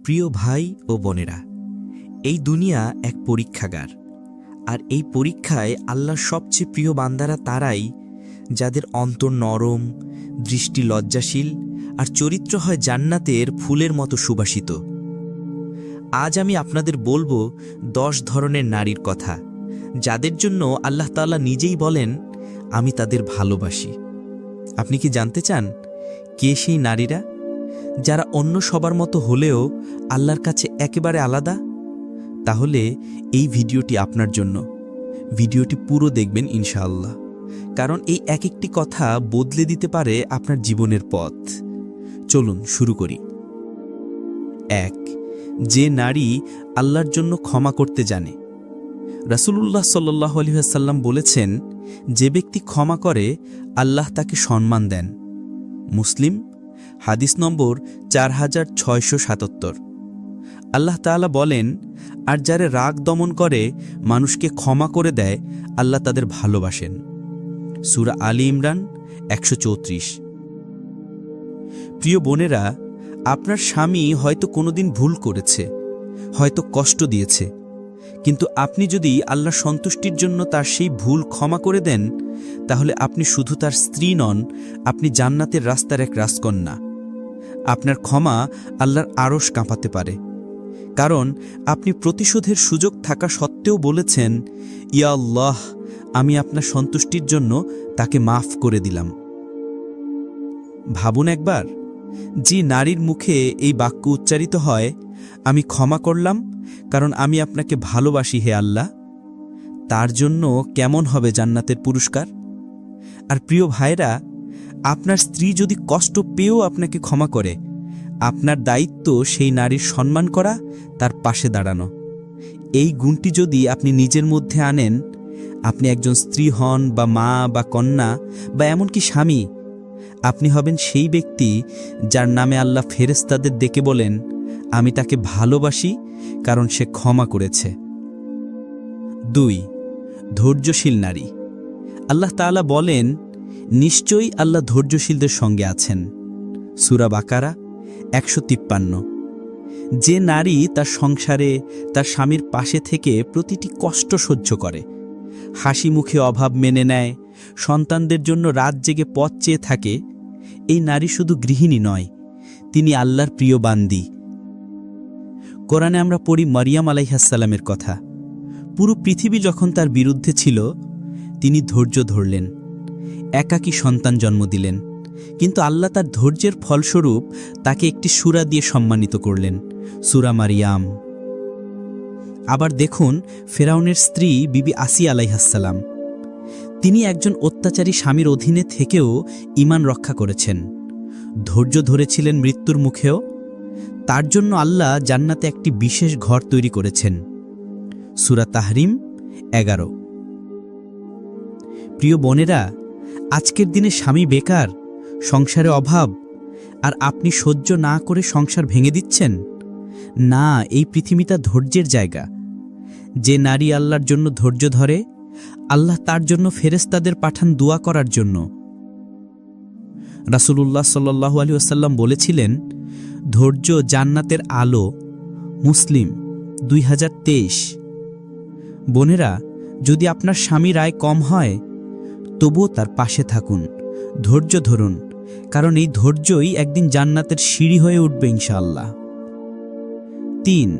প্রিয় ভাই ও বোনেরা, এই দুনিয়া এক পরীক্ষাগার। আর এই পরীক্ষায় আল্লাহর সবচেয়ে প্রিয় বান্দারা তারাই যাদের অন্তর নরম, দৃষ্টি লজ্জাশীল আর চরিত্র হয় জান্নাতের ফুলের মতো সুবাসিত। আজ আমি আপনাদের বলবো 10 ধরনের নারীর কথা, যাদের জন্য আল্লাহ তাআলা নিজেই বলেন, আমি তাদের ভালোবাসি। আপনি কি জানতে চান কে সেই নারীরা, যারা অন্য সবার মতো হলেও আল্লাহর কাছে একেবারে আলাদা? তাহলে এই ভিডিওটি আপনার জন্য। ভিডিওটি পুরো দেখবেন ইনশাআল্লাহ, কারণ এই এক একটি কথা বদলে দিতে পারে আপনার জীবনের পথ। চলুন শুরু করি। 1. যে নারী আল্লাহর জন্য ক্ষমা করতে জানে। রাসূলুল্লাহ সাল্লাল্লাহু আলাইহি ওয়াসাল্লাম বলেছেন, যে ব্যক্তি ক্ষমা করে আল্লাহ তাকে সম্মান দেন। মুসলিম, হাদিস নম্বর 4677। আল্লাহ তাআলা বলেন, আর যারা রাগ দমন করে মানুষকে ক্ষমা করে দেয়, আল্লাহ তাদের ভালোবাসেন। সূরা আলী ইমরান 134। প্রিয় বোনেরা, আপনার স্বামী হয়তো কোনোদিন ভুল করেছে, হয়তো কষ্ট দিয়েছে, কিন্তু আপনি যদি আল্লাহর সন্তুষ্টির জন্য তার সেই ভুল ক্ষমা করে দেন, তাহলে আপনি শুধু তার স্ত্রী নন, আপনি জান্নাতের রাস্তার এক রাজকন্যা। আপনার ক্ষমা আল্লাহর আরশ কাঁপাতে পারে, কারণ আপনি প্রতিশোধের সুযোগ থাকা সত্ত্বেও বলেছেন, ইয়া আল্লাহ, আমি আপনার সন্তুষ্টির জন্য তাকে মাফ করে দিলাম। ভাবুন একবার, যে নারীর মুখে এই বাক্য উচ্চারিত হয়, আমি ক্ষমা করলাম কারণ আমি আপনাকে ভালোবাসি হে আল্লাহ, তার জন্য কেমন হবে জান্নাতের পুরস্কার? আর প্রিয় ভাইরা, আপনার স্ত্রী যদি কষ্ট পেয়েও আপনাকে ক্ষমা করে, আপনার দায়িত্ব সেই নারীর সম্মান করা, তার পাশে দাঁড়ানো। এই গুণটি যদি আপনি নিজের মধ্যে আনেন, আপনি একজন স্ত্রী হন বা মা বা কন্যা বা এমনকি স্বামী, আপনি হবেন সেই ব্যক্তি যার নামে আল্লাহ ফেরেশতাদের ডেকে বলেন, আমি তাকে ভালোবাসি কারণ সে ক্ষমা করেছে। 2. ধৈর্যশীল নারী। আল্লাহ তাআলা বলেন, নিশ্চয়ই আল্লাহ ধৈর্যশীলদের সঙ্গে আছেন। সূরা বাকারা 153। যে নারী তার সংসারে তার স্বামীর পাশে থেকে প্রতিটি কষ্ট সহ্য করে, হাসি মুখে অভাব মেনে নেয়, সন্তানদের জন্য রাত জেগে পথ চেয়ে থাকে, এই নারী শুধু গৃহিণী নয়, তিনি আল্লাহর প্রিয় বান্দি। কোরআনে আমরা পড়ি মারিয়াম আলাইহিস সালামের কথা। পুরো পৃথিবী যখন তার বিরুদ্ধে ছিল, তিনি ধৈর্য ধরলেন, একাকী সন্তান জন্ম দিলেন, কিন্তু আল্লাহ তার ধৈর্যের ফলস্বরূপ তাকে একটি সূরা দিয়ে সম্মানিত করলেন, সূরা মারিয়াম। আবার দেখুন ফেরাউনের স্ত্রী বিবি আসিয়া আলাইহিস সালাম। তিনি একজন অত্যাচারী স্বামীর অধীনে থেকেও ঈমান রক্ষা করেছেন, ধৈর্য ধরেছিলেন মৃত্যুর মুখেও। তার জন্য আল্লাহ জান্নাতে একটি বিশেষ ঘর তৈরি করেছেন, সূরা তাহরিম 11। প্রিয় বোনেরা, আজকের দিনে স্বামী বেকার, সংসারে অভাব, আর আপনি সহ্য না করে সংসার ভেঙে দিচ্ছেন? না, এই পৃথিবীটা ধৈর্যের জায়গা। যে নারী আল্লাহর জন্য ধৈর্য ধরে, আল্লাহ তার জন্য ফেরেশতাদের পাঠান দোয়া করার জন্য। রাসূলুল্লাহ সাল্লাল্লাহু আলাইহি ওয়াসাল্লাম বলেছিলেন, ধৈর্য জান্নাতের আলো। মুসলিম 2023। বোনেরা, যদি আপনার স্বামীর আয় কম হয়, তবুও তার পাশে থাকুন, ধৈর্য ধরুন, কারণ এই ধৈর্যই একদিন জান্নাতের সিঁড়ি হয়ে উঠবে ইনশাআল্লাহ। 3.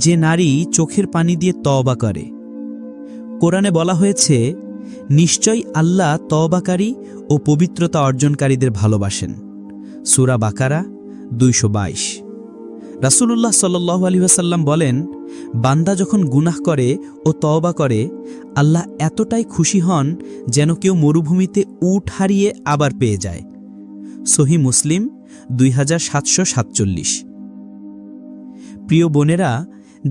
যে নারী চোখের পানি দিয়ে তওবা করে। কোরআনে বলা হয়েছে, নিশ্চয়ই আল্লাহ তওবাকারী ও পবিত্রতা অর্জনকারীদের ভালোবাসেন। সূরা বাকারা 222। রাসূলুল্লাহ সাল্লাল্লাহু আলাইহি ওয়াসাল্লাম বলেন, বান্দা যখন গুনাহ করে ও তওবা করে, আল্লাহ এতটাই খুশি হন যেন কেউ মরুভূমিতে উট হারিয়ে আবার পেয়ে যায়। সহিহ মুসলিম 2747। প্রিয় বোনেরা,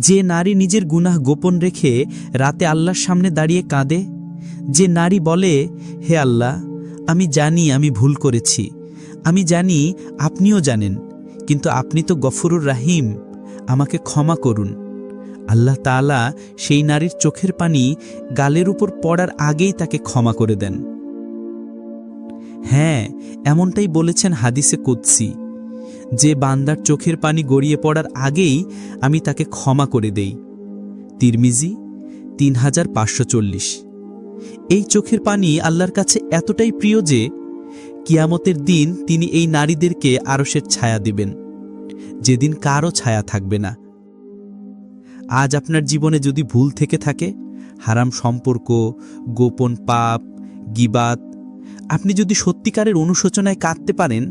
যে নারী নিজের গুনাহ গোপন রেখে রাতে আল্লাহর সামনে দাঁড়িয়ে কাঁদে, যে নারী বলে, হে আল্লাহ, আমি জানি আমি ভুল করেছি, আমি জানি আপনিও জানেন, কিন্তু আপনি তো গফুরুর রাহিম, আমাকে ক্ষমা করুন, আল্লাহ তাআলা সেই নারীর চোখের পানি গালের উপর পড়ার আগেই তাকে ক্ষমা করে দেন। হ্যাঁ, এমনটাই বলেছেন হাদিসে কুদসি, যে বান্দার চোখের পানি গড়িয়ে পড়ার আগেই আমি তাকে ক্ষমা করে দেই। তিরমিজি 3540। এই চোখের পানি আল্লাহর কাছে এতটাই প্রিয় যে কিয়ামতের দিন তিনি এই নারীদেরকে আরশের ছায়া দিবেন, যেদিন কারও ছায়া থাকবে না। আজ আপনার জীবনে যদি ভুল থেকে থাকে, হারাম সম্পর্ক, গোপন পাপ, গীবাত, আপনি যদি সত্যিকারের অনুশোচনায় কাঁদতে পারেন,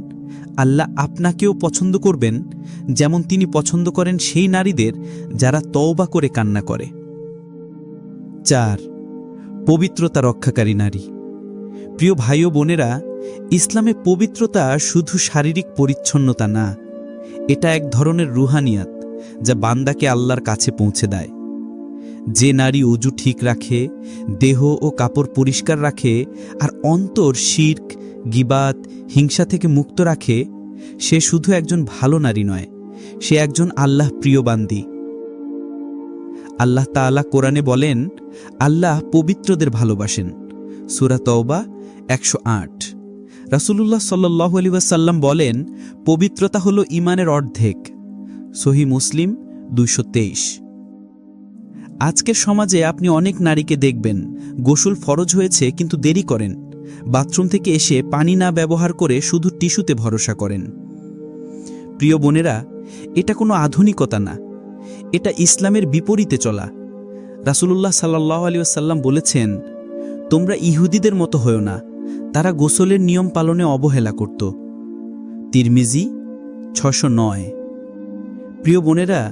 আল্লাহ আপনাকেও পছন্দ করবেন, যেমন তিনি পছন্দ করেন সেই নারীদের যারা তওবা করে কান্না করে। 4. পবিত্রতা রক্ষাকারী নারী। প্রিয় ভাই ও বোনেরা, ইসলামে পবিত্রতা শুধু শারীরিক পরিচ্ছন্নতা না, এটা এক ধরনের রুহানিয়াত যা বান্দাকে আল্লাহর কাছে পৌঁছে দেয়। যে নারী অজু ঠিক রাখে, দেহ ও কাপড় পরিষ্কার রাখে আর অন্তর শিরক, গীবাত, হিংসা থেকে মুক্ত রাখে, সে শুধু একজন ভালো নারী নয়, সে একজন আল্লাহ প্রিয় বান্দি। আল্লাহ তাআলা কোরআনে বলেন, আল্লাহ পবিত্রদের ভালোবাসেন। সূরা তওবা 108। রাসূলুল্লাহ সাল্লাল্লাহু আলাইহি ওয়াসাল্লাম বলেন, পবিত্রতা হলো ঈমানের অর্ধেক। সহিহ মুসলিম 223। আজকের সমাজে আপনি অনেক নারীকে দেখবেন, গোসল ফরজ হয়েছে কিন্তু দেরি করেন, বাথরুম থেকে এসে পানি না ব্যবহার করে শুধু টিস্যুতে ভরসা করেন। প্রিয় বোনেরা, এটা কোনো আধুনিকতা না, এটা ইসলামের বিপরীতে চলা। রাসূলুল্লাহ সাল্লাল্লাহু আলাইহি ওয়াসাল্লাম বলেছেন, তোমরা ইহুদিদের মতো হয়ো না, তারা গোসলের নিয়ম পালনে অবহেলা করত। তিরমিজি 609। প্রিয় বোনেরা,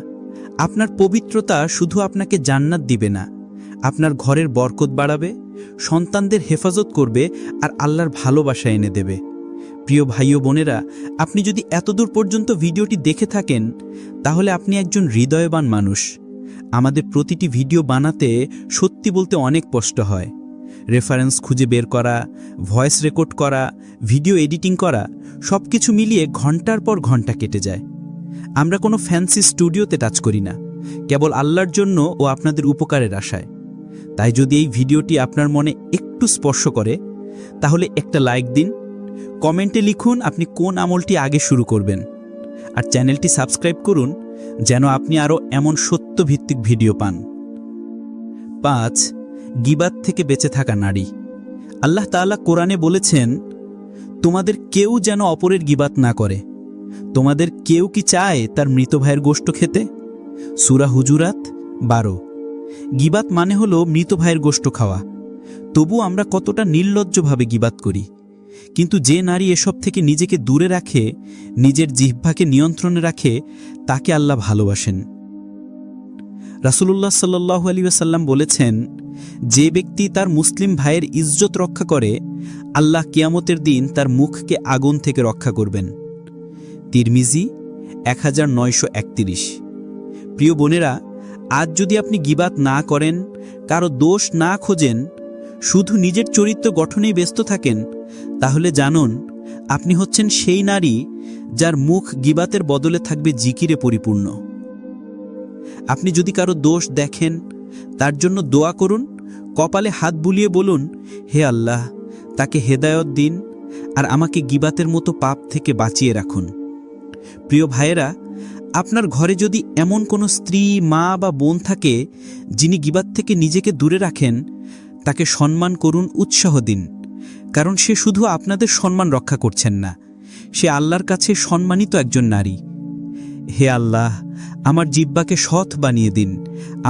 আপনার পবিত্রতা শুধু আপনাকে জান্নাত দিবে না, আপনার ঘরের বরকত বাড়াবে, সন্তানদের হেফাজত করবে আর আল্লাহর ভালোবাসা এনে দেবে। প্রিয় ভাই ও বোনেরা, আপনি যদি এতদূর পর্যন্ত ভিডিওটি দেখে থাকেন, তাহলে আপনি একজন হৃদয়বান মানুষ। আমাদের প্রতিটি ভিডিও বানাতে সত্যি বলতে অনেক কষ্ট হয়। রেফারেন্স খুঁজে বের করা, ভয়েস রেকর্ড করা, ভিডিও এডিটিং করা, সব কিছু মিলিয়ে ঘন্টার পর ঘন্টা কেটে যায়। আমরা কোনো ফ্যান্সি স্টুডিওতে টাচ করি না, কেবল আল্লাহর জন্য ও আপনাদের উপকারের আশায়। তাই যদি এই ভিডিওটি আপনার মনে একটু স্পর্শ করে, তাহলে একটা লাইক দিন, কমেন্টে লিখুন আপনি কোন আমলটি আগে শুরু করবেন, আর চ্যানেলটি সাবস্ক্রাইব করুন যেন আপনি আরও এমন সত্যভিত্তিক ভিডিও পান। 5. গীবাত থেকে বেঁচে থাকা নারী। আল্লাহ তাআলা কোরআনে বলেছেন, তোমাদের কেউ যেন অপরের গীবাত না করে। তোমাদের কেউ কি চায় তার মৃত ভাইয়ের গোশত খেতে? সূরা হুজুরাত 12। গীবাত মানে হলো মৃত ভাইয়ের গোশত খাওয়া। তবু আমরা কতটা নির্লজ্জভাবে গীবাত করি। কিন্তু যে নারী এসব থেকে নিজেকে দূরে রাখে, নিজের জিহ্বাকে নিয়ন্ত্রণে রাখে, তাকে আল্লাহ ভালোবাসেন। রাসূলুল্লাহ সাল্লাল্লাহু আলাইহি ওয়াসাল্লাম বলেছেন, যে ব্যক্তি তার মুসলিম ভাইয়ের ইজ্জত রক্ষা করে, আল্লাহ কিয়ামতের দিন তার মুখকে আগুন থেকে রক্ষা করবেন। তিরমিজি 1931। প্রিয় বোনেরা, আজ যদি আপনি গীবাত না করেন, কারো দোষ না খোঁজেন, শুধু নিজের চরিত্র গঠনেই ব্যস্ত থাকেন, তাহলে জানুন আপনি হচ্ছেন সেই নারী যার মুখ গীবাতের বদলে থাকবে জিকিরে পরিপূর্ণ। আপনি যদি কারো দোষ দেখেন, তার জন্য দোয়া করুন, কপালে হাত বুলিয়ে বলুন, হে আল্লাহ, তাকে হেদায়েত দিন আর আমাকে গীবাতের মতো পাপ থেকে বাঁচিয়ে রাখুন। প্রিয় ভাইয়েরা, আপনার ঘরে যদি এমন কোনো স্ত্রী, মা বা বোন থাকে যিনি গীবাত থেকে নিজেকে দূরে রাখেন, তাকে সম্মান করুন, উৎসাহ দিন, কারণ সে শুধু আপনাদের সম্মান রক্ষা করছেন না, সে আল্লাহর কাছে সম্মানিত একজন নারী। হে আল্লাহ, আমার জিহ্বাকে সৎ বানিয়ে দিন,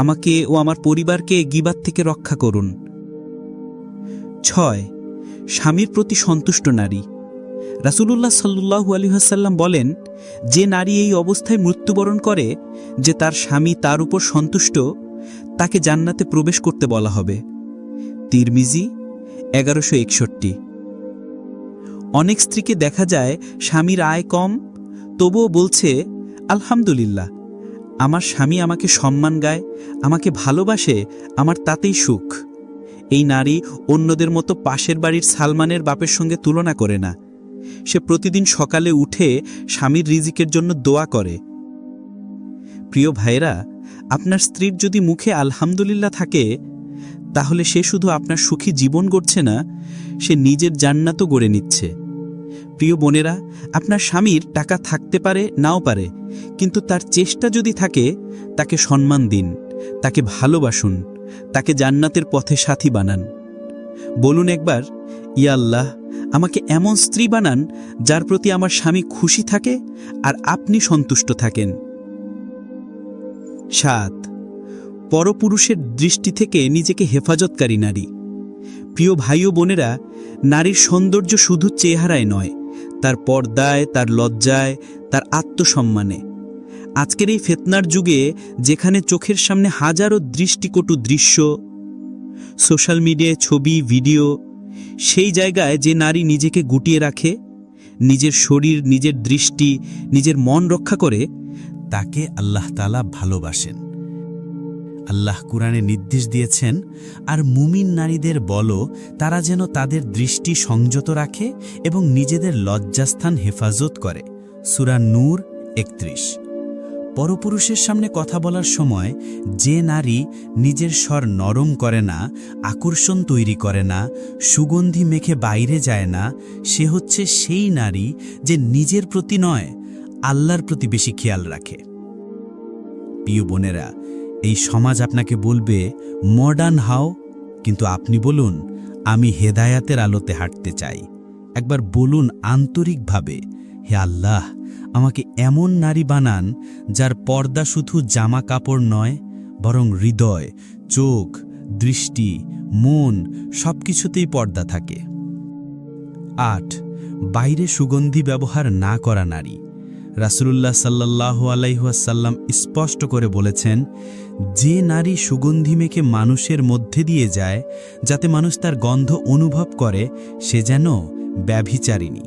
আমাকে ও আমার পরিবারকে গীবাত থেকে রক্ষা করুন। 6. স্বামীর প্রতি সন্তুষ্ট নারী। রাসূলুল্লাহ সাল্লাল্লাহু আলাইহি ওয়াসাল্লাম বলেন, যে নারী এই অবস্থায় মৃত্যুবরণ করে যে তার স্বামী তার উপর সন্তুষ্ট, তাকে জান্নাতে প্রবেশ করতে বলা হবে। তিরমিজি 1161। অনেক স্ত্রীকে দেখা যায় স্বামীর আয় কম, তবুও বলছে, আলহামদুলিল্লাহ, আমার স্বামী আমাকে সম্মান গায়, আমাকে ভালোবাসে, আমার তাতেই সুখ। এই নারী অন্যদের মতো পাশের বাড়ির সালমানের বাপের সঙ্গে তুলনা করে না। সে প্রতিদিন সকালে উঠে স্বামীর রিজিকের জন্য দোয়া করে। প্রিয় ভাইরা, আপনার স্ত্রীর যদি মুখে আলহামদুলিল্লাহ থাকে, তাহলে সে শুধু আপনার সুখী জীবন গড়ছে না, সে নিজের জান্নাতও গড়ে নিচ্ছে। প্রিয় বোনেরা, আপনার স্বামীর টাকা থাকতে পারে নাও পারে, কিন্তু তার চেষ্টা যদি থাকে, তাকে সম্মান দিন, তাকে ভালোবাসুন, তাকে জান্নাতের পথে সাথী বানান। বলুন একবার, ইয়া আল্লাহ, আমাকে এমন স্ত্রী বানান যার প্রতি আমার স্বামী খুশি থাকে আর আপনি সন্তুষ্ট থাকেন। 7. পরপুরুষের দৃষ্টি থেকে নিজেকে হেফাজতকারী নারী। প্রিয় ভাই ও বোনেরা, নারীর সৌন্দর্য শুধু চেহারায় নয়, তার পর্দায়, তার লজ্জায়, তার আত্মসম্মানে। আজকের এই ফিতনার যুগে, যেখানে চোখের সামনে হাজারো দৃষ্টিকটু দৃশ্য, সোশ্যাল মিডিয়ায় ছবি, ভিডিও, সেই জায়গায় যে নারী নিজেকে গুটিয়ে রাখে, নিজের শরীর, নিজের দৃষ্টি, নিজের মন রক্ষা করে, তাকে আল্লাহ তাআলা ভালোবাসেন। আল্লাহ কুরআনে নির্দেশ দিয়েছেন, আর মুমিন নারীদের বলো তারা যেন তাদের দৃষ্টি সংযত রাখে এবং নিজেদের লজ্জাস্থান হেফাজত করে। সূরা নূর 31। পরপুরুষের সামনে কথা বলার সময় যে নারী নিজের স্বর নরম করে না, আকর্ষণ তৈরি করে না, সুগন্ধি মেখে বাইরে যায় না, সে হচ্ছে সেই নারী যে নিজের প্রতি নয়, আল্লাহর প্রতি বেশি খেয়াল রাখে। প্রিয় বোনেরা, এই সমাজ আপনাকে বলবে মডার্ন হও, কিন্তু আপনি বলুন আমি হেদায়াতের আলোতে হাঁটতে চাই। একবার বলুন আন্তরিকভাবে, হে আল্লাহ, আমাকে এমন নারী বানান যার পর্দা শুধু জামা কাপড় নয়, বরং হৃদয়, চোখ, দৃষ্টি, মন সবকিছুতেই পর্দা থাকে। 8. বাইরে সুগন্ধি ব্যবহার না করা নারী। রাসূলুল্লাহ সাল্লাল্লাহু আলাইহি ওয়াসাল্লাম স্পষ্ট করে বলেছেন, যে নারী সুগন্ধি মেখে মানুষের মধ্যে দিয়ে যায় যাতে মানুষ তার গন্ধ অনুভব করে, সে যেন ব্যভিচারিণী।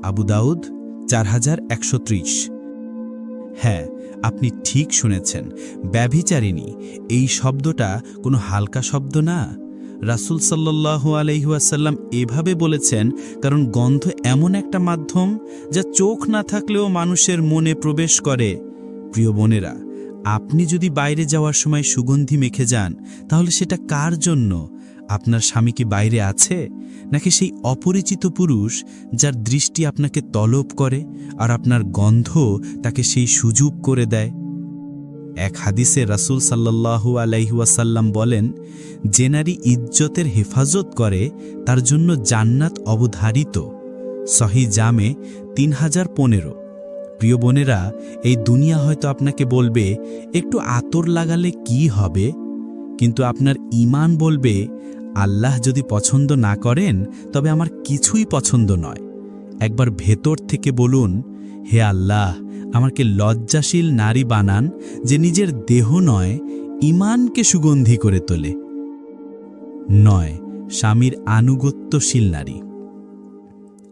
আবু দাউদ 4130। হ্যাঁ, আপনি ঠিক শুনেছেন, ব্যভিচারিণী এই শব্দটা কোনো হালকা শব্দ না। রাসূল সাল্লাল্লাহু আলাইহি ওয়াসাল্লাম এভাবে বলেছেন কারণ গন্ধ এমন একটা মাধ্যম যা চোখ না থাকলেও মানুষের মনে প্রবেশ করে। প্রিয় বোনেরা, আপনি যদি বাইরে যাওয়ার সময় সুগন্ধি মেখে যান, তাহলে সেটা কার জন্য? আপনার স্বামী কি বাইরে আছে, নাকি সেই অপরিচিত পুরুষ যার দৃষ্টি আপনাকে তলব করে আর আপনার গন্ধ তাকে সেই সুযোগ করে দেয়? এক হাদিসে রাসূল সাল্লাল্লাহু আলাইহি ওয়াসাল্লাম বলেন, যে নারী ইজ্জতের হেফাজত করে তার জন্য জান্নাত অবধারিত। সহিহ জামে 3015। প্রিয় বোনেরা, এই দুনিয়া হয়তো আপনাকে বলবে একটু আতর লাগালে কি হবে, কিন্তু আপনার ঈমান বলবে আল্লাহ যদি পছন্দ না করেন তবে আমার কিছুই পছন্দ নয়। একবার ভেতর থেকে বলুন, হে আল্লাহ, আমাকে লজ্জাশীল নারী বানান যে নিজের দেহ নয়, ঈমানকে সুগন্ধি করে তোলে। 9. স্বামীর আনুগত্যশীল নারী।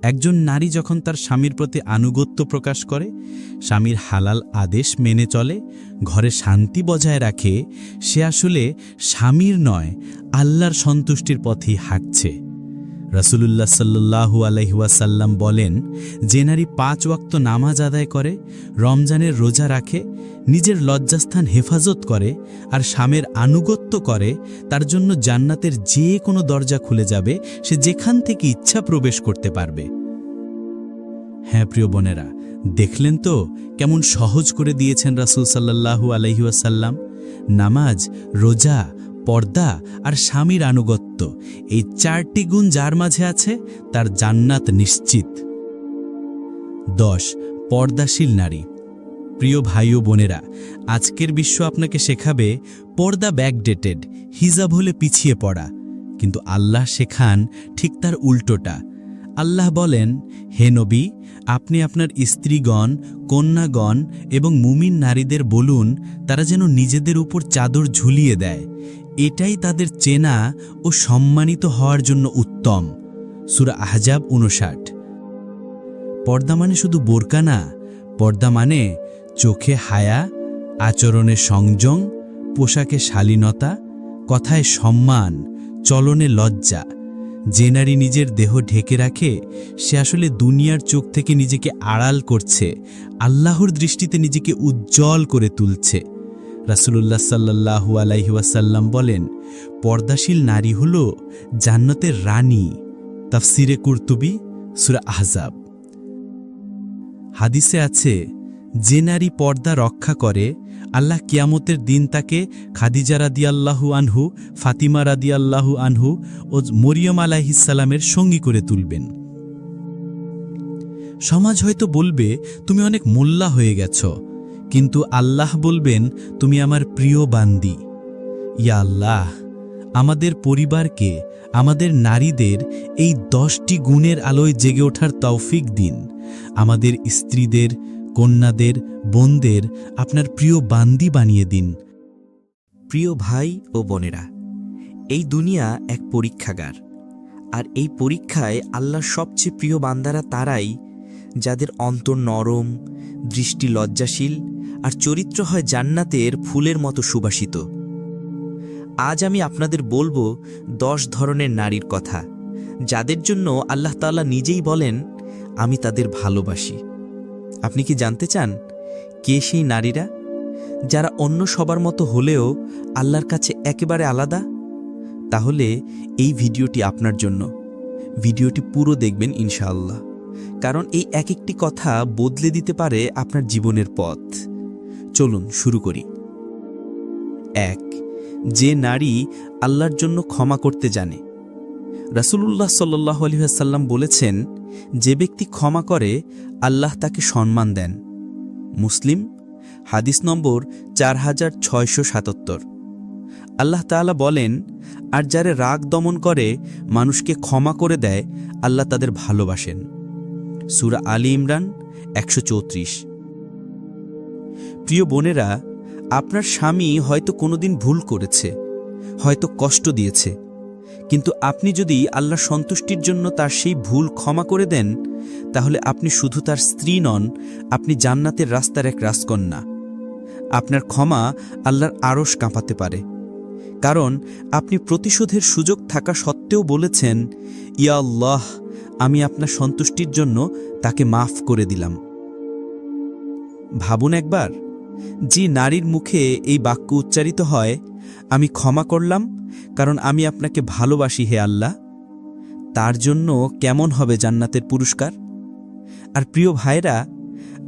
একজন নারী যখন তার স্বামীর প্রতি আনুগত্য প্রকাশ করে, স্বামীর হালাল আদেশ মেনে চলে, ঘরে শান্তি বজায় রাখে, সে আসলে স্বামীর নয়, আল্লাহর সন্তুষ্টির পথেই হাঁটছে। রাসূলুল্লাহ সাল্লাল্লাহু আলাইহি ওয়াসাল্লাম বলেন, যে নারী 5 ওয়াক্ত নামাজ আদায় করে, রমজানের রোজা রাখে, নিজের লজ্জাস্থান হেফাজত করে আর স্বামীর আনুগত্য করে, তার জন্য জান্নাতের যে কোনো দরজা খুলে যাবে, সে যেখান থেকে ইচ্ছা প্রবেশ করতে পারবে। হ্যাঁ প্রিয় বোনেরা, দেখলেন তো কেমন সহজ করে দিয়েছেন রাসূল সাল্লাল্লাহু আলাইহি ওয়াসাল্লাম। নামাজ, রোজা, পর্দা আর স্বামীর আনুগত্য, এই 4টি গুণ যার মাঝে আছে তার জান্নাত নিশ্চিত। 10. পর্দাশীল নারী। প্রিয় ভাই ও বোনেরা, আজকের বিশ্ব আপনাকে শেখাবে পর্দা ব্যাকডেটেড, হিজাব হলে পিছিয়ে পড়া, কিন্তু আল্লাহ শেখান ঠিক তার উল্টোটা। আল্লাহ বলেন, হে নবী, আপনি আপনার স্ত্রীগণ, কন্যাগণ এবং মুমিন নারীদের বলুন তারা যেন নিজেদের উপর চাদর ঝুলিয়ে দেয়, এটাই তাদের চেনা ও সম্মানিত হওয়ার জন্য উত্তম। সূরা আহজাব 59। পর্দা মানে শুধু বোরকা না, পর্দা মানে চোখে হায়া, আচরণে সংযম, পোশাকে শালীনতা, কথায় সম্মান, চলনে লজ্জা। যে নারী নিজের দেহ ঢেকে রাখে, সে আসলে দুনিয়ার চোখ থেকে নিজেকে আড়াল করছে, আল্লাহর দৃষ্টিতে নিজেকে উজ্জ্বল করে তুলছে। রাসূলুল্লাহ সাল্লাল্লাহু আলাইহি ওয়াসাল্লাম বলেন, পর্দাশীল নারী হল জান্নাতের রানী। তাফসিরে কুরতুবী, সূরা আহজাব। হাদিসে আছে, যে নারী পর্দা রক্ষা করে আল্লাহ কিয়ামতের দিন তাকে খাদিজা রাদিয়াল্লাহু আনহু, ফাতিমা রাদিয়াল্লাহু আনহু ও মরিয়ম আলাইহিসসালামের সঙ্গী করে তুলবেন। সমাজ হয়তো বলবে তুমি অনেক মোল্লা হয়ে গেছ, কিন্তু আল্লাহ বলবেন তুমি আমার প্রিয় বান্দি। ইয়া আল্লাহ, আমাদের পরিবারকে, আমাদের নারীদের এই 10টি গুণের আলোয় জেগে ওঠার তৌফিক দিন। আমাদের স্ত্রীদের, কন্যাদের, বোনদের আপনার প্রিয় বান্দি বানিয়ে দিন। প্রিয় ভাই ও বোনেরা, এই দুনিয়া এক পরীক্ষাগার, আর এই পরীক্ষায় আল্লাহর সবচেয়ে প্রিয় বান্দারা তারাই যাদের অন্তর নরম, দৃষ্টি লজ্জাশীল আর চরিত্র হয় জান্নাতের ফুলের মতো সুবাসিত। আজ আমি আপনাদের বলবো 10 ধরনের নারীর কথা, যাদের জন্য আল্লাহ তাআলা নিজেই বলেন আমি তাদের ভালোবাসি। আপনি কি জানতে চান কে সেই নারীরা, যারা অন্য সবার মতো হলেও আল্লাহর কাছে একেবারে আলাদা? তাহলে এই ভিডিওটি আপনার জন্য। ভিডিওটি পুরো দেখবেন ইনশাআল্লাহ, কারণ এই এক একটি কথা বদলে দিতে পারে আপনার জীবনের পথ। চলুন শুরু করি। 1, যে নারী আল্লাহর জন্য ক্ষমা করতে জানে। রাসূলুল্লাহ সাল্লাল্লাহু আলাইহি ওয়াসাল্লাম বলেছেন, যে ব্যক্তি ক্ষমা করে আল্লাহ তাকে সম্মান দেন। মুসলিম, হাদিস নম্বর 4677। আল্লাহ তাআলা বলেন, আর যারা রাগ দমন করে মানুষকে ক্ষমা করে দেয় আল্লাহ তাদের ভালোবাসেন। সূরা আলী ইমরান 134। প্রিয় বোনেরা, আপনার স্বামী হয়তো কোনোদিন ভুল করেছে, হয়তো কষ্ট দিয়েছে, কিন্তু আপনি যদি আল্লাহর সন্তুষ্টির জন্য তার সেই ভুল ক্ষমা করে দেন, তাহলে আপনি শুধু তার স্ত্রী নন, আপনি জান্নাতের রাস্তার এক রাজকন্যা। আপনার ক্ষমা আল্লাহর আরশ কাঁপাতে পারে, কারণ আপনি প্রতিশোধের সুযোগ থাকা সত্ত্বেও বলেছেন, ইয়া আল্লাহ, আমি আপনার সন্তুষ্টির জন্য তাকে মাফ করে দিলাম। ভাবুন একবার, যে নারীর মুখে এই বাক্য উচ্চারিত হয়, আমি ক্ষমা করলাম কারণ আমি আপনাকে ভালোবাসি হে আল্লাহ, তার জন্য কেমন হবে জান্নাতের পুরস্কার? আর প্রিয় ভাইরা,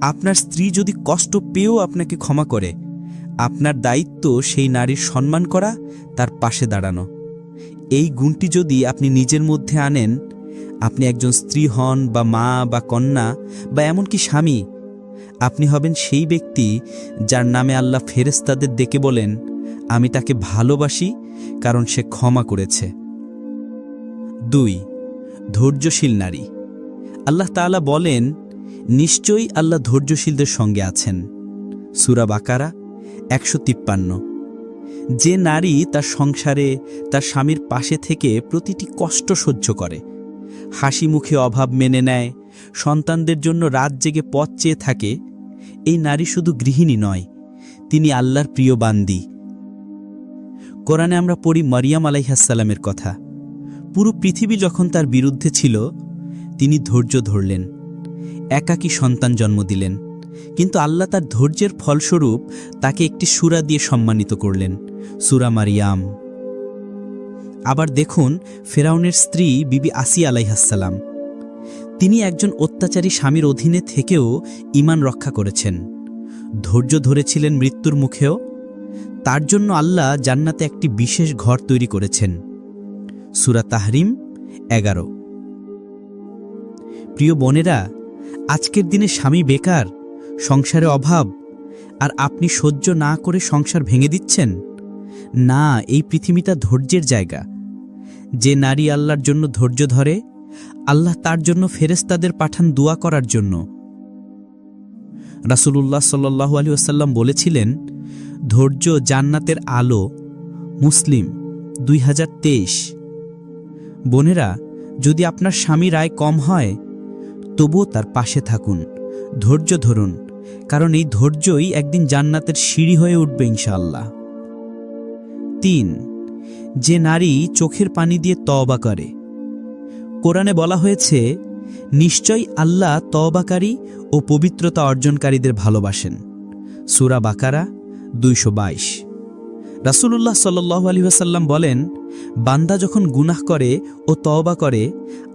আপনার স্ত্রী যদি কষ্ট পেয়েও আপনাকে ক্ষমা করে, আপনার দায়িত্ব সেই নারীর সম্মান করা, তার পাশে দাঁড়ানো। এই গুণটি যদি আপনি নিজের মধ্যে আনেন, আপনি একজন স্ত্রী হন বা মা বা কন্যা বা এমনকি স্বামী, আপনি হবেন সেই ব্যক্তি যার নামে আল্লাহ ফেরেশতাদের ডেকে বলেন, আমি তাকে ভালোবাসি কারণ সে ক্ষমা করেছে। 2, ধৈর্যশীল নারী। আল্লাহ তাআলা বলেন, নিশ্চয়ই আল্লাহ ধৈর্যশীলদের সঙ্গে আছেন। সূরা বাকারা 153। যে নারী তার সংসারে তার স্বামীর পাশে থেকে প্রতিটি কষ্ট সহ্য করে, হাসি মুখে অভাব মেনে নেয়, সন্তানদের জন্য রাত জেগে পথ চেয়ে থাকে, এই নারী শুধু গৃহিণী নয়, তিনি আল্লাহর প্রিয় বান্দি। কোরআনে আমরা পড়ি মারিয়াম আলাইহিসসালামের কথা। পুরো পৃথিবী যখন তার বিরুদ্ধে ছিল, তিনি ধৈর্য ধরলেন, একাকী সন্তান জন্ম দিলেন, কিন্তু আল্লাহ তার ধৈর্যের ফলস্বরূপ তাকে একটি সূরা দিয়ে সম্মানিত করলেন, সূরা মারিয়াম। আবার দেখুন ফেরাউনের স্ত্রী বিবি আসিয়া আলাইহিসসালাম। তিনি একজন অত্যাচারী স্বামীর অধীনে থেকেও ঈমান রক্ষা করেছেন, ধৈর্য ধরেছিলেন মৃত্যুর মুখেও। তার জন্য আল্লাহ জান্নাতে একটি বিশেষ ঘর তৈরি করেছেন, সূরা তাহরিম 11। প্রিয় বোনেরা, আজকের দিনে স্বামী বেকার, সংসারে অভাব, আর আপনি সহ্য না করে সংসার ভেঙে দিচ্ছেন? না, এই পৃথিবীটা ধৈর্যের জায়গা। যে নারী আল্লাহর জন্য ধৈর্য ধরে, আল্লাহ তার জন্য ফেরেশতাদের পাঠান দোয়া করার জন্য। রাসূলুল্লাহ সাল্লাল্লাহু আলাইহি ওয়াসাল্লাম বলেছিলেন, ধৈর্য জান্নাতের আলো। মুসলিম 2023। বোনেরা, যদি আপনার স্বামীর আয় কম হয়, তবুও তার পাশে থাকুন, ধৈর্য ধরুন, কারণ এই ধৈর্যই একদিন জান্নাতের সিঁড়ি হয়ে উঠবে ইনশাআল্লাহ। 3, যে নারী চোখের পানি দিয়ে তওবা করে। কোরআনে বলা হয়েছে, নিশ্চয়ই আল্লাহ তওবাকারী ও পবিত্রতা অর্জনকারীদের ভালোবাসেন। সূরা বাকারা 222। রাসূলুল্লাহ সাল্লাল্লাহু আলাইহি ওয়াসাল্লাম বলেন, বান্দা যখন গুনাহ করে ও তওবা করে,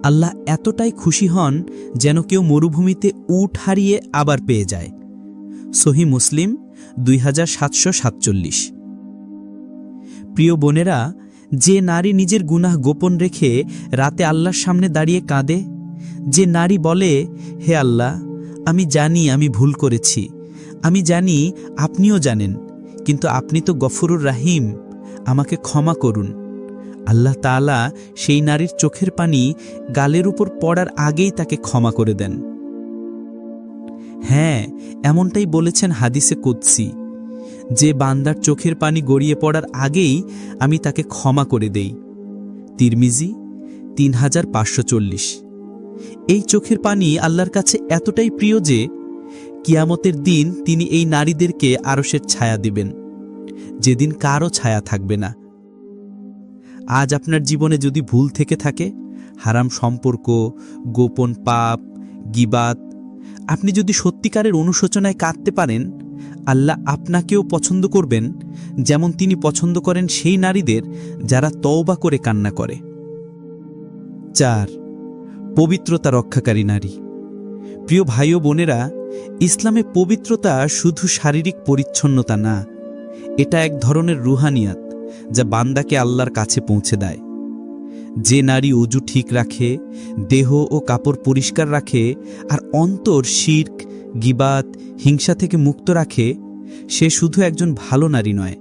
আল্লাহ এতটাই খুশি হন যেন কেউ মরুভূমিতে উট হারিয়ে আবার পেয়ে যায়। সহি মুসলিম 2747। প্রিয় বোনেরা, যে নারী নিজের গুনাহ গোপন রেখে রাতে আল্লাহর সামনে দাঁড়িয়ে কাঁদে, যে নারী বলে, হে আল্লাহ, আমি জানি আমি ভুল করেছি, আমি জানি আপনিও জানেন, কিন্তু আপনি তো গফুরুর রাহিম, আমাকে ক্ষমা করুন, আল্লাহ তাআলা সেই নারীর চোখের পানি গালের উপর পড়ার আগেই তাকে ক্ষমা করে দেন। হ্যাঁ, এমনটাই বলেছেন হাদিসে কুদসি, যে বান্দার চোখের পানি গড়িয়ে পড়ার আগেই আমি তাকে ক্ষমা করে দেই। তিরমিজি 3540। এই চোখের পানি আল্লাহর কাছে এতটাই প্রিয় যে কিয়ামতের দিন তিনি এই নারীদেরকে আরশের ছায়া দিবেন, যেদিন কারও ছায়া থাকবে না। আজ আপনার জীবনে যদি ভুল থেকে থাকে, হারাম সম্পর্ক, গোপন পাপ, গীবাত, আপনি যদি সত্যিকারের অনুশোচনায় কাঁদতে পারেন, আল্লাহ আপনাকেও পছন্দ করবেন, যেমন তিনি পছন্দ করেন সেই নারীদের যারা তওবা করে কান্না করে। 4. পবিত্রতা রক্ষাকারী নারী। প্রিয় ভাই ও বোনেরা, ইসলামে পবিত্রতা শুধু শারীরিক পরিচ্ছন্নতা না, এটা এক ধরনের রুহানিয়াত যা বান্দাকে আল্লাহর কাছে পৌঁছে দেয়। যে নারী ওযু ঠিক রাখে, দেহ ও কাপড় পরিষ্কার রাখে আর অন্তর শিরক, গীবাত, হিংসা থেকে মুক্ত রাখে, সে শুধু একজন ভালো নারী নয়,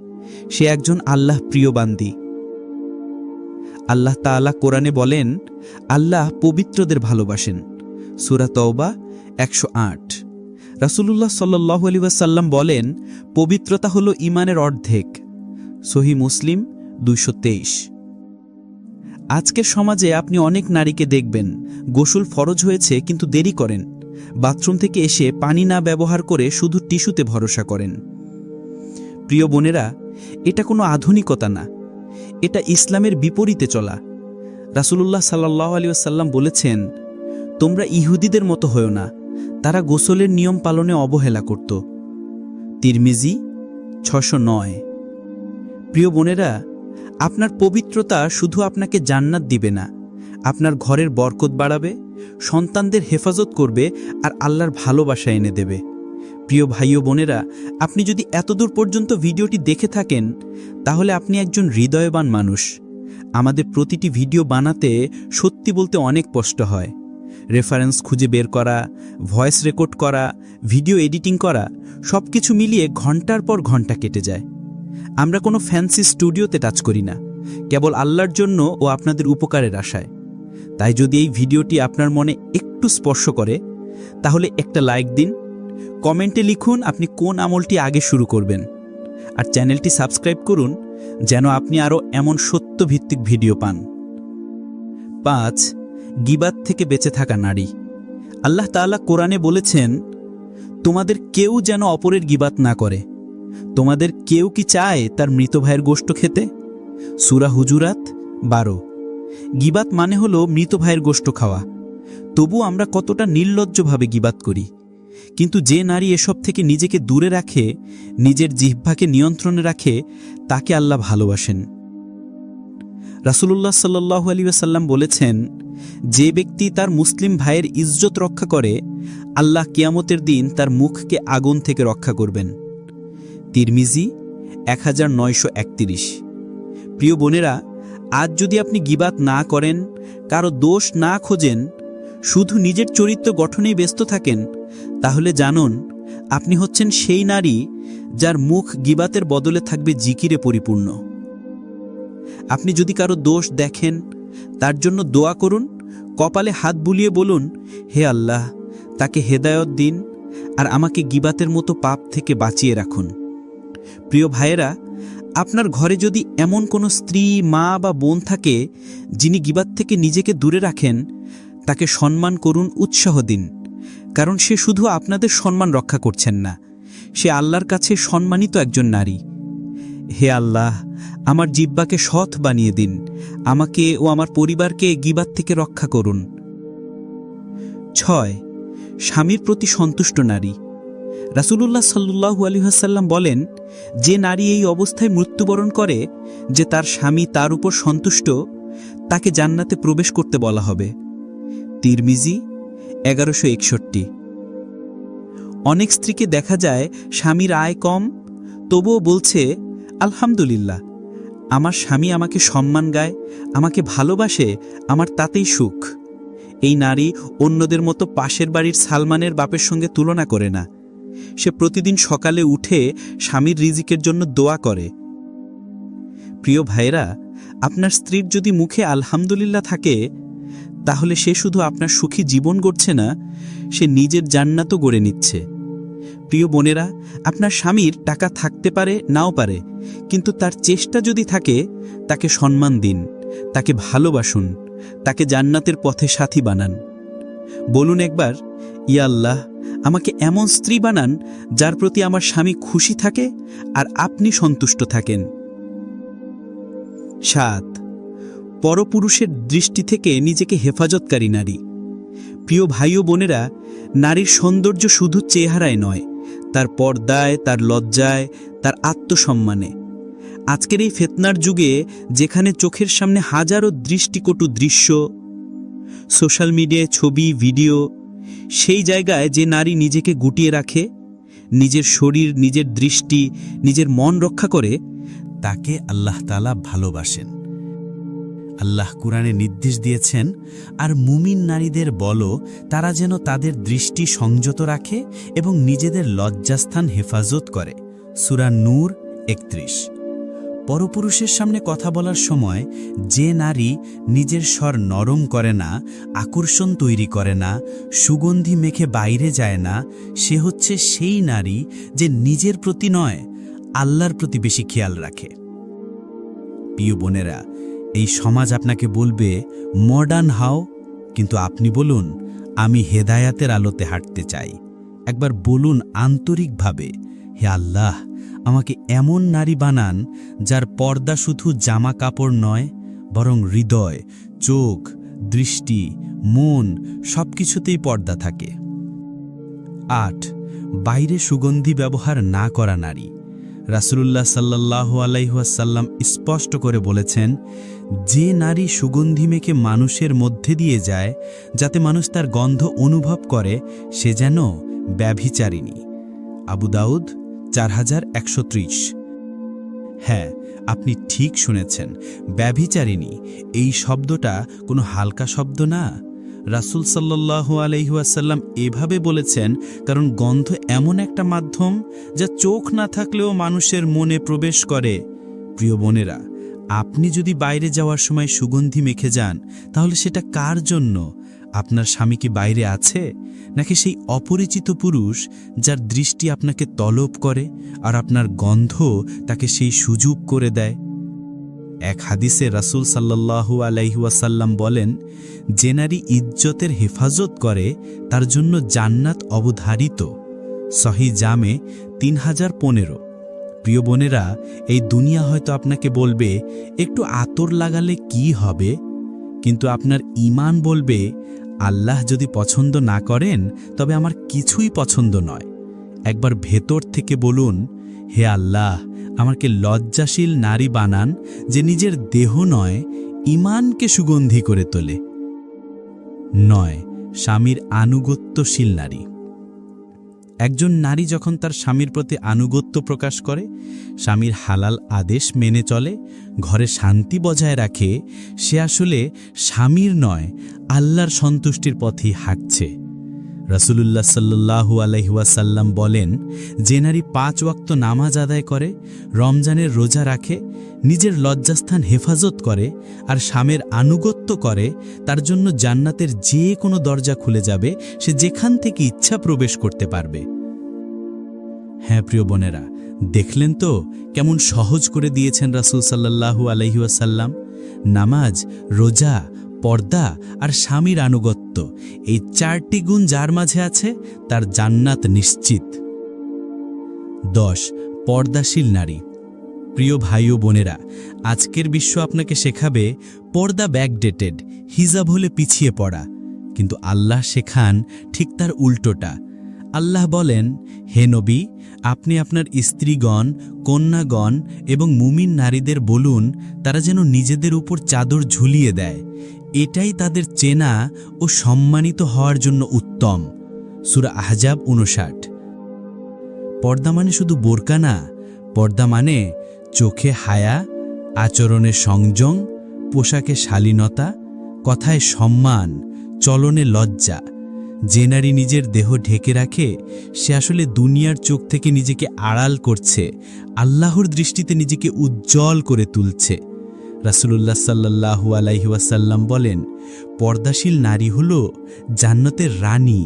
সে একজন আল্লাহ প্রিয় বান্দি। আল্লাহ তাআলা কোরআনে বলেন, আল্লাহ পবিত্রদের ভালোবাসেন। সূরা তওবা 108। রাসূলুল্লাহ সাল্লাল্লাহু আলাইহি ওয়াসাল্লাম বলেন, পবিত্রতা হলো ঈমানের অর্ধেক। সহি মুসলিম 223। আজকের সমাজে আপনি অনেক নারীকে দেখবেন, গোসল ফরজ হয়েছে কিন্তু দেরি করেন, বাথরুম থেকে এসে পানি না ব্যবহার করে শুধু টিস্যুতে ভরসা করেন। প্রিয় বোনেরা, এটা কোনো আধুনিকতা না, এটা ইসলামের বিপরীতে চলা। রাসূলুল্লাহ সাল্লাল্লাহু আলাইহি ওয়াসাল্লাম বলেছেন, তোমরা ইহুদিদের মতো হয়ো না, তারা গোসলের নিয়ম পালনে অবহেলা করত। তিরমিজি 609। প্রিয় বোনেরা, আপনার পবিত্রতা শুধু আপনাকে জান্নাত দিবে না, আপনার ঘরের বরকত বাড়াবে, সন্তানদের হেফাজত করবে আর আল্লাহর ভালোবাসা এনে দেবে। প্রিয় ভাই ও বোনেরা, আপনি যদি এতদূর পর্যন্ত ভিডিওটি দেখে থাকেন, তাহলে আপনি একজন হৃদয়বান মানুষ। আমাদের প্রতিটি ভিডিও বানাতে সত্যি বলতে অনেক কষ্ট হয়। রেফারেন্স খুঁজে বের করা, ভয়েস রেকর্ড করা, ভিডিও এডিটিং করা, সব কিছু মিলিয়ে ঘন্টার পর ঘন্টা কেটে যায়। আমরা কোনো ফ্যান্সি স্টুডিওতে টাচ করি না, কেবল আল্লাহর জন্য ও আপনাদের উপকারের আশায়। তাই যদি এই ভিডিওটি আপনার মনে একটু স্পর্শ করে, তাহলে একটা লাইক দিন, কমেন্টে লিখুন আপনি কোন আমলটি আগে শুরু করবেন, আর চ্যানেলটি সাবস্ক্রাইব করুন যেন আপনি আরও এমন সত্যভিত্তিক ভিডিও পান। 5. গীবাত থেকে বেঁচে থাকা নারী। আল্লাহ তাআলা কোরআনে বলেছেন, তোমাদের কেউ যেন অপরের গীবাত না করে। তোমাদের কেউ কি চায় তার মৃত ভাইয়ের গোশত খেতে? সূরা হুজুরাত 12। গীবাত মানে হলো মৃত ভাইয়ের গোশত খাওয়া। তবু আমরা কতটা নির্লজ্জভাবে গীবাত করি। কিন্তু যে নারী এসব থেকে নিজেকে দূরে রাখে, নিজের জিহ্বাকে নিয়ন্ত্রণে রাখে, তাকে আল্লাহ ভালোবাসেন। রাসূলুল্লাহ সাল্লাল্লাহু আলাইহি ওয়াসাল্লাম বলেছেন, যে ব্যক্তি তার মুসলিম ভাইয়ের ইজ্জত রক্ষা করে, আল্লাহ কিয়ামতের দিন তার মুখকে আগুন থেকে রক্ষা করবেন। তিরমিজি 1931। প্রিয় বোনেরা, আজ যদি আপনি গীবাত না করেন, কারো দোষ না খোঁজেন, শুধু নিজের চরিত্র গঠনেই ব্যস্ত থাকেন, তাহলে জানুন আপনি হচ্ছেন সেই নারী যার মুখ গীবাতের বদলে থাকবে জিকিরে পরিপূর্ণ। আপনি যদি কারো দোষ দেখেন, তার জন্য দোয়া করুন, কপালে হাত বুলিয়ে বলুন, হে আল্লাহ, তাকে হেদায়েত দিন আর আমাকে গীবাতের মতো পাপ থেকে বাঁচিয়ে রাখুন। প্রিয় ভাইয়েরা, আপনার ঘরে যদি এমন কোনো স্ত্রী, মা বা বোন থাকে যিনি গীবাত থেকে নিজেকে দূরে রাখেন, তাকে সম্মান করুন, উৎসাহ দিন, কারণ সে শুধু আপনাদের সম্মান রক্ষা করছেন না, সে আল্লাহর কাছে সম্মানিত একজন নারী। হে আল্লাহ, আমার জিহ্বাকে সৎ বানিয়ে দিন, আমাকে ও আমার পরিবারকে গীবাত থেকে রক্ষা করুন। 6. স্বামীর প্রতি সন্তুষ্ট নারী। রাসূলুল্লাহ সাল্লাল্লাহু আলাইহি ওয়াসাল্লাম বলেন, যে নারী এই অবস্থায় মৃত্যুবরণ করে যে তার স্বামী তার উপর সন্তুষ্ট, তাকে জান্নাতে প্রবেশ করতে বলা হবে। তিরমিজি 1161। অনেক স্ত্রীকে দেখা যায় স্বামীর আয় কম, তবুও বলছে, আলহামদুলিল্লাহ, আমার স্বামী আমাকে সম্মান গায়, আমাকে ভালোবাসে, আমার তাতেই সুখ। এই নারী অন্যদের মতো পাশের বাড়ির সালমানের বাপের সঙ্গে তুলনা করে না। সে প্রতিদিন সকালে উঠে স্বামীর রিজিকের জন্য দোয়া করে। প্রিয় ভাইরা, আপনার স্ত্রীর যদি মুখে আলহামদুলিল্লাহ থাকে, তাহলে সে শুধু আপনার সুখী জীবন গড়ছে না, সে নিজের জান্নাতও গড়ে নিচ্ছে। প্রিয় বোনেরা, আপনার স্বামীর টাকা থাকতে পারে নাও পারে, কিন্তু তার চেষ্টা যদি থাকে, তাকে সম্মান দিন, তাকে ভালোবাসুন, তাকে জান্নাতের পথে সাথী বানান। বলুন একবার, ইয়া আল্লাহ, আমাকে এমন স্ত্রী বানান যার প্রতি আমার স্বামী খুশি থাকে আর আপনি সন্তুষ্ট থাকেন। 7. পরপুরুষের দৃষ্টি থেকে নিজেকে হেফাজতকারী নারী। প্রিয় ভাই ও বোনেরা, নারীর সৌন্দর্য শুধু চেহারায় নয়, তার পর্দায়, তার লজ্জায়, তার আত্মসম্মানে। আজকের এই ফিতনার যুগে, যেখানে চোখের সামনে হাজারো দৃষ্টিকটু দৃশ্য, সোশ্যাল মিডিয়ায় ছবি, ভিডিও, সেই জায়গায় যে নারী নিজেকে গুটিয়ে রাখে, নিজের শরীর, নিজের দৃষ্টি, নিজের মন রক্ষা করে, তাকে আল্লাহ তাআলা ভালোবাসেন। আল্লাহ কুরআনে নির্দেশ দিয়েছেন, আর মুমিন নারীদের বলো তারা যেন তাদের দৃষ্টি সংযত রাখে এবং নিজেদের লজ্জাস্থান হেফাজত করে। সূরা নূর 31। পরপুরুষের সামনে কথা বলার সময় যে নারী নিজের স্বর নরম করে না, আকর্ষণ তৈরি করে না, সুগন্ধি মেখে বাইরে যায় না, সে হচ্ছে সেই নারী যে নিজের প্রতি নয়, আল্লাহর প্রতি বেশি খেয়াল রাখে। প্রিয় বোনেরা, এই সমাজ আপনাকে বলবে মডার্ন হও, কিন্তু আপনি বলুন, আমি হেদায়াতের আলোতে হাঁটতে চাই। একবার বলুন আন্তরিকভাবে, হে আল্লাহ, আমাকে এমন নারী বানান যার পর্দা শুধু জামা কাপড় নয়, বরং হৃদয়, চোখ, দৃষ্টি, মন সবকিছুতেই পর্দা থাকে। 8. বাইরে সুগন্ধি ব্যবহার না করা নারী। রাসূলুল্লাহ সাল্লাল্লাহু আলাইহি ওয়াসাল্লাম স্পষ্ট করে বলেছেন, যে নারী সুগন্ধি মেখে মানুষের মধ্যে দিয়ে যায় যাতে মানুষ তার গন্ধ অনুভব করে, সে যেন ব্যভিচারিণী। আবু দাউদ 4130। হ্যাঁ, আপনি ঠিক শুনেছেন, ব্যভিচারিণী এই শব্দটা কোনো হালকা শব্দ না। রাসূল সাল্লাল্লাহু আলাইহি ওয়াসাল্লাম এভাবে বলেছেন কারণ গন্ধ এমন একটা মাধ্যম যা চোখ না থাকলেও মানুষের মনে প্রবেশ করে। প্রিয় বোনেরা, আপনি যদি বাইরে যাওয়ার সময় সুগন্ধি মেখে যান, তাহলে সেটা কার জন্য? আপনার স্বামী কি বাইরে আছে, নাকি সেই অপরিচিত পুরুষ যার দৃষ্টি আপনাকে তলব করে আর আপনার গন্ধ তাকে সেই সুযোগ করে দেয়? এক হাদিসে রাসূল সাল্লাল্লাহু আলাইহি ওয়াসাল্লাম বলেন, যে নারী ইজ্জতের হেফাজত করে তার জন্য জান্নাত অবধারিত। সহিহ জামে 3015। প্রিয় বোনেরা, এই দুনিয়া হয়তো আপনাকে বলবে একটু আতর লাগালে কি হবে, কিন্তু আপনার ঈমান বলবে, আল্লাহ যদি পছন্দ না করেন তবে আমার কিছুই পছন্দ নয়। একবার ভেতর থেকে বলুন, হে আল্লাহ, আমাকে লজ্জাশীল নারী বানান যে নিজের দেহ নয়, ঈমানকে সুগন্ধি করে তোলে। 9. স্বামীর আনুগত্যশীল নারী। একজন নারী যখন তার স্বামীর প্রতি আনুগত্য প্রকাশ করে, স্বামীর হালাল আদেশ মেনে চলে, ঘরে শান্তি বজায় রাখে, সে আসলে স্বামীর নয়, আল্লাহর সন্তুষ্টির পথেই হাঁটছে। রাসূলুল্লাহ সাল্লাল্লাহু আলাইহি ওয়াসাল্লাম বলেন, যে নারী 5 ওয়াক্ত নামাজ আদায় করে, রমজানের রোজা রাখে, নিজের লজ্জাস্থান হেফাজত করে আর স্বামীর আনুগত্য করে, তার জন্য জান্নাতের যে কোনো দরজা খুলে যাবে, সে যেখান থেকে ইচ্ছা প্রবেশ করতে পারবে। হ্যাঁ প্রিয় বোনেরা, দেখলেন তো কেমন সহজ করে দিয়েছেন রাসূল সাল্লাল্লাহু আলাইহি ওয়াসাল্লাম। নামাজ, রোজা, পর্দা আর স্বামীর আনুগত্য, এই 4টি গুণ যার মাঝে আছে তার জান্নাত নিশ্চিত। 10. পর্দাশীল নারী। প্রিয় ভাই ও বোনেরা, আজকের বিশ্ব আপনাকে শেখাবে পর্দা ব্যাকডেটেড, হিজাব হলে পিছিয়ে পড়া, কিন্তু আল্লাহ শেখান ঠিক তার উল্টোটা। আল্লাহ বলেন, হে নবী, আপনি আপনার স্ত্রীগণ, কন্যাগণ এবং মুমিন নারীদের বলুন তারা যেন নিজেদের উপর চাদর ঝুলিয়ে দেয়। এটাই তাদের চেনা ও সম্মানিত হওয়ার জন্য উত্তম। সূরা আহজাব ৫৯। পর্দা মানে শুধু বোরকা না, পর্দা মানে চোখে হায়া, আচরণে সংযম, পোশাকে শালীনতা, কথায় সম্মান, চলনে লজ্জা। যে নারী নিজের দেহ ঢেকে রাখে সে আসলে দুনিয়ার চোখ থেকে নিজেকে আড়াল করছে, আল্লাহর দৃষ্টিতে নিজেকে উজ্জ্বল করে তুলছে। রাসূলুল্লাহ সাল্লাল্লাহু আলাইহি ওয়াসাল্লাম বলেন, পর্দাশীল নারী হল জান্নাতের রানী।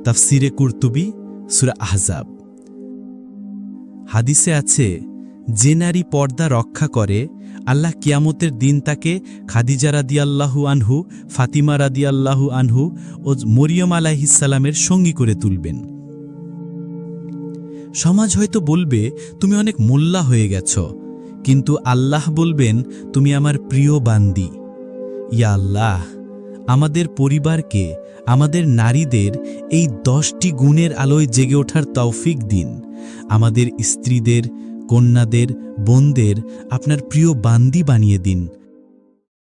তাফসিরে কুরতুবী, সূরা আহজাব। হাদিসে আছে, যে নারী পর্দা রক্ষা করে আল্লাহ কিয়ামতের দিন তাকে খাদিজা রাদিয়াল্লাহু আনহু, ফাতিমা রাদিয়াল্লাহু আনহু ও মরিয়ম আলাইহিস সালামের সঙ্গী করে তুলবেন। সমাজ হয়তো বলবে তুমি অনেক মোল্লা হয়ে গেছ, কিন্তু আল্লাহ বলবেন তুমি আমার প্রিয় বান্দি। ইয়া আল্লাহ, আমাদের পরিবারকে, আমাদের নারীদের এই 10টি গুণের আলোয় জেগে ওঠার তৌফিক দিন। আমাদের স্ত্রীদের, কন্যাদের, বোনদের আপনার প্রিয় বান্দি বানিয়ে দিন।